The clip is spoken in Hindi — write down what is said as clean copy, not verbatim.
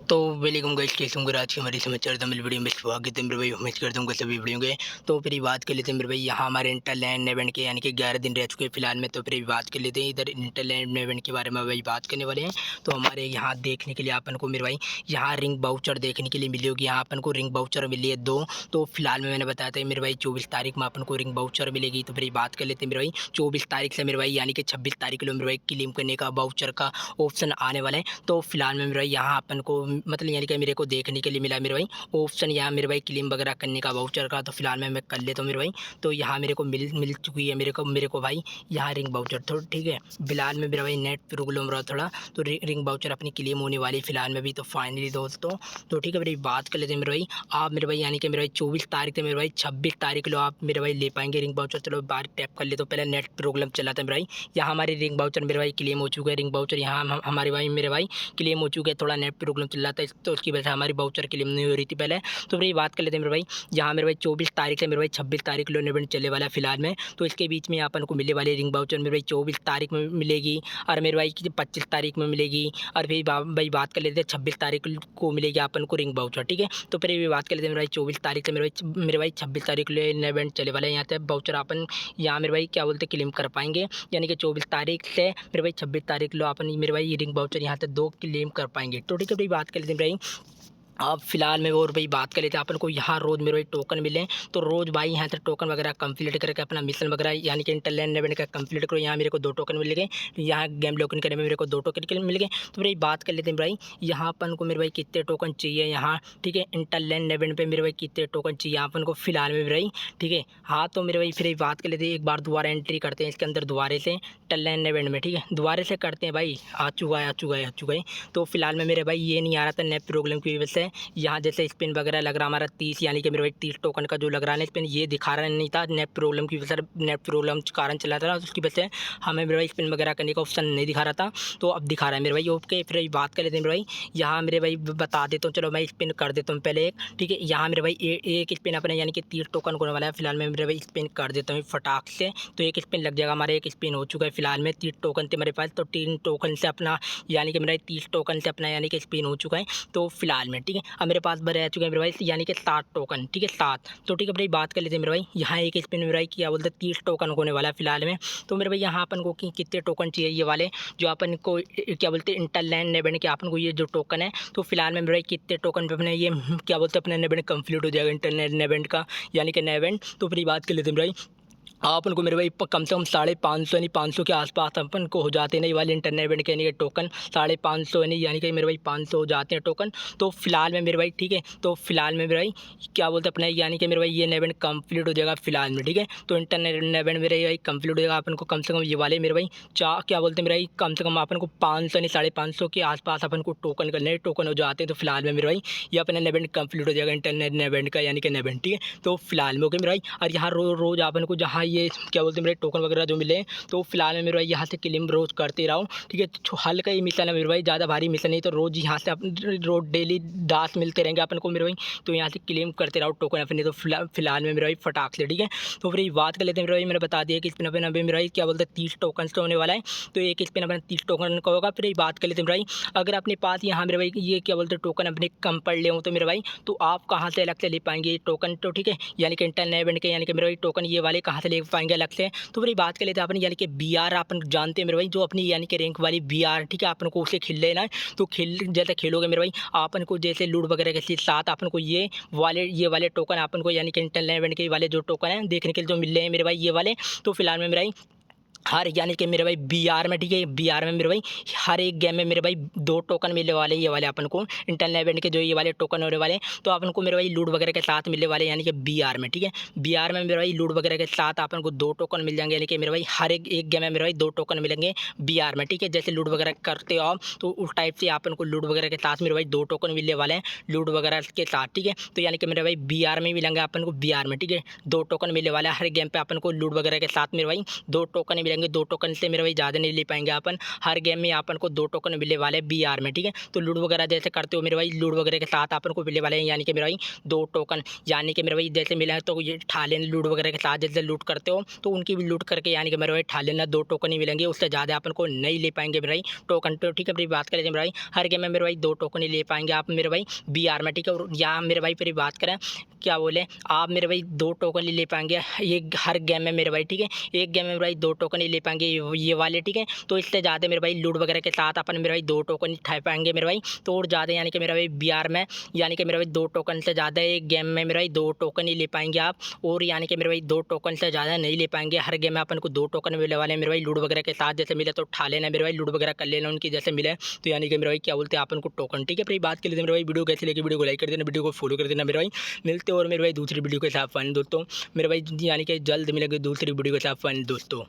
तो वेलकम गाइस, कैसे होंगे आज की हमारी समाचार तमिल वीडियो में स्वागत है मेरे भाई। उम्मीद करता हूँ सभी वीडियो होंगे। तो फिर बात कर लेते हैं मेरे भाई, यहाँ हमारे इंटरलैंड इवेंट के यानी कि 11 दिन रह चुके हैं फिलहाल में। तो फिर बात कर लेते हैं इधर इंटरलैंड इवेंट के बारे में भाई बात करने वाले हैं। तो हमारे यहाँ देखने के लिए अपन को मेरे भाई यहाँ रिंग बाउचर देखने के लिए मिली होगी। यहाँ अपन को रिंग बाउचर मिली है 2। तो फिलहाल में मैंने बताया था मेरे भाई 24 तारीख में अपन को रिंग बाउचर मिलेगी। तो फिर बात कर लेते हैं मेरे भाई 24 तारीख से मेरे भाई यानी कि 26 तारीख को मेरे भाई क्लेम करने का बाउचर का ऑप्शन आने वाला है। तो फिलहाल में मेरे भाई यहाँ अपन को मतलब यानी कि मेरे को देखने के लिए मिला मेरे भाई ऑप्शन यहाँ मेरे भाई क्लेम वगैरह करने का वाउचर का। तो फिलहाल मैं कर लेता हूँ मेरे भाई। तो यहाँ मेरे को मिल चुकी है मेरे को भाई यहाँ रिंग वाउचर। तो ठीक है, फिलहाल में मेरा भाई नेट प्रॉब्लम रहा थोड़ा, तो रिंग वाउचर अपनी क्लेम होने वाली फिलहाल में भी। तो फाइनली दोस्तों तो ठीक है मेरी बात कर लेते हैं मेरे भाई। आप मेरे भाई यानी कि मेरे भाई 24 तारीख से मेरे भाई 26 तारीख लो आप मेरे भाई ले पाएंगे रिंग वाउचर। चलो बार टैप कर ले। तो पहले नेट प्रॉब्लम चला था मेरे भाई, यहाँ हमारी रिंग वाउचर मेरे भाई क्लेम हो चुका है। रिंग वाउचर यहाँ हमारे भाई मेरे भाई क्लेम हो चुके हैं। थोड़ा नेट प्रॉब्लम चल रहा था तो उसकी वजह से हमारी बाउचर क्लेम नहीं हो रही थी पहले। तो मेरी बात कर लेते हैं मेरे भाई, यहाँ मेरे भाई 24 तारीख से मेरे भाई 26 तारीख लो इवेंट चले वाला है फिलहाल में। तो इसके बीच में अपन को मिलने वाली रिंग बाउचर मेरे भाई 24 तारीख में मिलेगी और मेरे भाई 25 तारीख में मिलेगी। और फिर भाई बात कर लेते हैं 26 तारीख को मिलेगी अपन को रिंग बाउचर। ठीक है, तो फिर भी बात कर लेते हैं मेरे भाई 24 तारीख से मेरे भाई 26 तारीख को इवेंट चले वाला है। यहाँ से बाउचर अपन यहाँ मेरे भाई क्या बोलते हैं क्लेम कर पाएंगे, यानी कि 24 तारीख से मेरे भाई 26 तारीख लो अपन मेरे भाई रिंग बाउचर यहाँ से 2 क्लेम कर पाएंगे। तो ठीक है भाई बात कर लेते हैं भाई अब फिलहाल में और भाई बात कर लेते हैं अपन को यहाँ रोज़ मेरे भाई टोकन मिले। तो रोज़ भाई यहाँ से टोकन वगैरह कंप्लीट करके अपना मिशन वगैरह यानी कि इंटरलैंड इवेंट का कंप्लीट करो। यहाँ मेरे को 2 टोकन मिल गए, यहाँ गेम लॉगिन करने में मेरे को 2 टोकन मिल गए। तो भाई बात कर लेते हैं भाई यहाँ अपन को मेरे भाई कितने टोकन चाहिए यहाँ। ठीक है, इंटरलैंड इवेंट पर मेरे भाई कितने टोकन चाहिए अपन को फिलहाल में भाई। ठीक है, हाँ तो मेरे भाई फिर बात कर लेते हैं, एक बार दोबारा एंट्री करते हैं इसके अंदर दोबारा से इंटरलैंड इवेंट में। ठीक है, दोबारा से करते हैं भाई। आ चुका है। तो फिलहाल में मेरे भाई ये नहीं आ रहा था नेट प्रॉब्लम की वजह से। यहाँ जैसे स्पिन वगैरह लग रहा हमारा 30 यानी कि मेरे भाई 30 टोकन का जो लग रहा है स्पिन, ये दिखा रहा नहीं था नेट प्रॉब्लम की वजह से। नेट प्रॉब्लम कारण चला था उसकी वजह से हमें मेरे भाई स्पिन वगैरह करने का ऑप्शन नहीं दिखा रहा था। तो अब दिखा रहा है मेरे भाई। ओके, फिर बात कर लेते हैं मेरे भाई, यहाँ मेरे भाई बता देता हूँ। चलो मैं स्पिन कर देता हूँ पहले एक। ठीक है, यहाँ मेरे भाई एक स्पिन अपने यानी कि 30 टोकन होने वाला है फिलहाल में मेरे भाई स्पिन कर देता हूँ फटाक से। तो एक स्पिन लग जाएगा हमारा, एक स्पिन हो चुका है फिलहाल में। 30 टोकन थे मेरे पास, तो 3 टोकन से अपना यानी कि मेरा 30 टोकन से अपना यानी कि स्पिन हो चुका है। तो फिलहाल में ठीक है, अब मेरे पास रह चुके हैं मेरे भाई यानी कि 7 टोकन। ठीक है 7। तो ठीक है भाई बात कर लेते हैं मेरे भाई, यहाँ एक स्पिन मेरे भाई क्या बोलते हैं 30 टोकन होने वाला है फिलहाल में। तो मेरे भाई यहाँ अपन को कितने टोकन चाहिए ये वाले जो अपन को क्या बोलते हैं इंटरलैंड इवेंट के अपन को ये जो टोकन है। तो फिलहाल में मेरे भाई कितने टोकन पे अपने ये क्या बोलते हैं अपना इवेंट कंप्लीट हो जाएगा इंटरलैंड इवेंट का यानी कि नया इवेंट। तो फिर बात कर लेते हैं मेरे भाई, अपन को मेरे भाई कम से कम 550 यानी 500 के आसपास अपन को हो जाते हैं नहीं वाले इंटरनेट इवेंट के यानी कि टोकन 550 यानी कि मेरे भाई 500 हो जाते हैं टोकन। तो फिलहाल में मेरे भाई ठीक है, तो फिलहाल में मेरे भाई क्या बोलते हैं अपना यानी कि मेरे भाई ये इवेंट कंप्लीट हो जाएगा फिलहाल में। ठीक है, तो इंटरनेट इवेंट मेरे भाई कंप्लीट हो जाएगा। अपन को कम से कम ये वाले मेरे भाई क्या बोलते हैं मेरे भाई कम से कम अपन को 500 यानी 550 के आसपास अपन को टोकन करने टोकन हो जाते हैं। तो फिलहाल में मेरे भाई ये अपना इवेंट कंप्लीट हो जाएगा इंटरनेट इवेंट का यानी कि इवेंट। ठीक है, तो फिलहाल में ओके मेरे भाई। और यहाँ रोज़ अपन को जहाँ ये क्या बोलते हैं मेरे टोकन वगैरह जो मिले, तो फिलहाल में मेरे भाई यहाँ से क्लेम रोज़ करते रहो। ठीक है, हल्का ही मिशन है मेरे भाई, ज़्यादा भारी मिशन नहीं। तो रोज़ यहाँ से रोज़ डेली 10 मिलते रहेंगे अपन को मेरे भाई। तो यहाँ से क्लेम करते रहो टोकन अपने। तो फिलहाल में मेरे भाई फटाक से। ठीक है, तो फिर बात कर लेते हैं मेरे भाई, मैंने बता दिया कि स्पिन अपन अभी मेरा भाई क्या बोलते हैं 30 टोकन से होने वाला है। तो एक स्पिन अपना 30 टोकन का होगा। फिर बात कर लेते हैं मेरे भाई, अगर अपने पास यहाँ मेरे भाई ये क्या बोलते हैं टोकन अपने कम पड़ ले हो तो मेरे भाई तो आप कहाँ से अलग से ले पाएंगे ये टोकन। तो ठीक है, यानी कि इंटरनेट इवेंट के यानी कि मेरे भाई टोकन ये वाले कहाँ से ले पाएंगे अलग से। तो फिर बात कर लेते हैं अपन यानी कि BR अपन जानते हैं मेरे भाई, जो अपनी यानी कि रैंक वाली BR। ठीक है, अपन को उसे खेल लेना है। तो जैसे खेलोगे मेरे भाई अपन को जैसे लूट वगैरह के साथ अपन को ये वाले टोकन अपन को यानी कि इंटरनेट इवेंट के वाले जो टोकन है देखने के लिए जो मिल रहे हैं मेरे भाई ये वाले। तो फिलहाल में मेरा भाई हर यानी कि मेरे भाई BR में। ठीक है, BR में मेरे भाई हर एक गेम में मेरे भाई 2 टोकन मिलने वाले ये वाले अपन को इंटरनेट इवेंट के जो ये वाले टोकन होने वाले। तो अपन को मेरे भाई लूट वगैरह के साथ मिलने वाले यानी कि BR में। ठीक है, BR में मेरे भाई लूट वगैरह के साथ अपन को 2 टोकन मिल जाएंगे यानी कि मेरे भाई हर एक गेम में मेरे भाई 2 टोकन मिलेंगे BR में। ठीक है, जैसे लूट वगैरह करते हो आप तो उस टाइप से अपन को लूट वगैरह के साथ मेरे भाई 2 टोकन मिलने वाले हैं लूट वगैरह के साथ। ठीक है, तो यानी कि मेरे भाई BR में मिलेंगे अपन को BR में। ठीक है, 2 टोकन मिलने वाले हैं हर गेम पे अपन को लूट वगैरह के साथ मेरे भाई 2 टोकन मिलेंगे 2 टोकन से मेरे भाई ज़्यादा नहीं ले पाएंगे अपन। हर गेम में अपन को 2 टोकन मिलने वाले हैं BR में, ठीक है। तो लूट वगैरह जैसे करते हो मेरे भाई, लूट वगैरह के साथ अपन को मिलने वाले हैं यानी कि मेरे भाई 2 टोकन, यानी कि मेरे भाई जैसे मिला है तो ये ठा लेना। लूट वगैरह के साथ जैसे लूट करते हो तो उनकी भी लूट करके यानी कि मेरे भाई ठा लेना। 2 टोकन ही मिलेंगे, उससे ज़्यादा अपन को नहीं ले पाएंगे मेरे भाई टोकन तो, ठीक है। मेरी बात करें मेरे भाई हर गेम में मेरे भाई 2 टोकन ही ले पाएंगे आप मेरे भाई BR में, ठीक है। और यहाँ मेरे भाई फिर बात करें क्या बोले आप मेरे भाई 2 टोकन ही ले पाएंगे ये हर गेम में मेरे भाई, ठीक है। एक गेम में मेरे भाई 2 टोकन ही ले पाएंगे ये वाले, ठीक है। तो इससे ज़्यादा मेरे भाई लूट वगैरह के साथ अपन मेरे भाई 2 टोकन ही ठा पाएंगे मेरे भाई। तो और ज़्यादा यानी कि मेरा भाई BR में यानी कि मेरे भाई 2 टोकन से ज़्यादा एक गेम में मेरे भाई 2 टोकन ही ले पाएंगे आप। और यानी कि मेरे भाई 2 टोकन से ज़्यादा नहीं ले पाएंगे। हर गेम में अपन को 2 टोकन मिलने वाले हैं मेरे भाई। लूट वगैरह के साथ जैसे मिले तो उठा लेना मेरे भाई, लूट वगैरह कर लेना उनकी जैसे मिले तो, यानी कि मेरे भाई क्या बोलते हैं अपन को टोकन, ठीक है। फिर बात के लिए मेरे भाई वीडियो कैसे लगी, वीडियो को लाइक कर देना, वीडियो को फॉलो कर देना मेरे भाई। मिलते और मेरे भाई दूसरी वीडियो के साथ फन दोस्तों मेरे भाई, यानी कि जल्द मिलेंगे दूसरी वीडियो के साथ फन दोस्तों।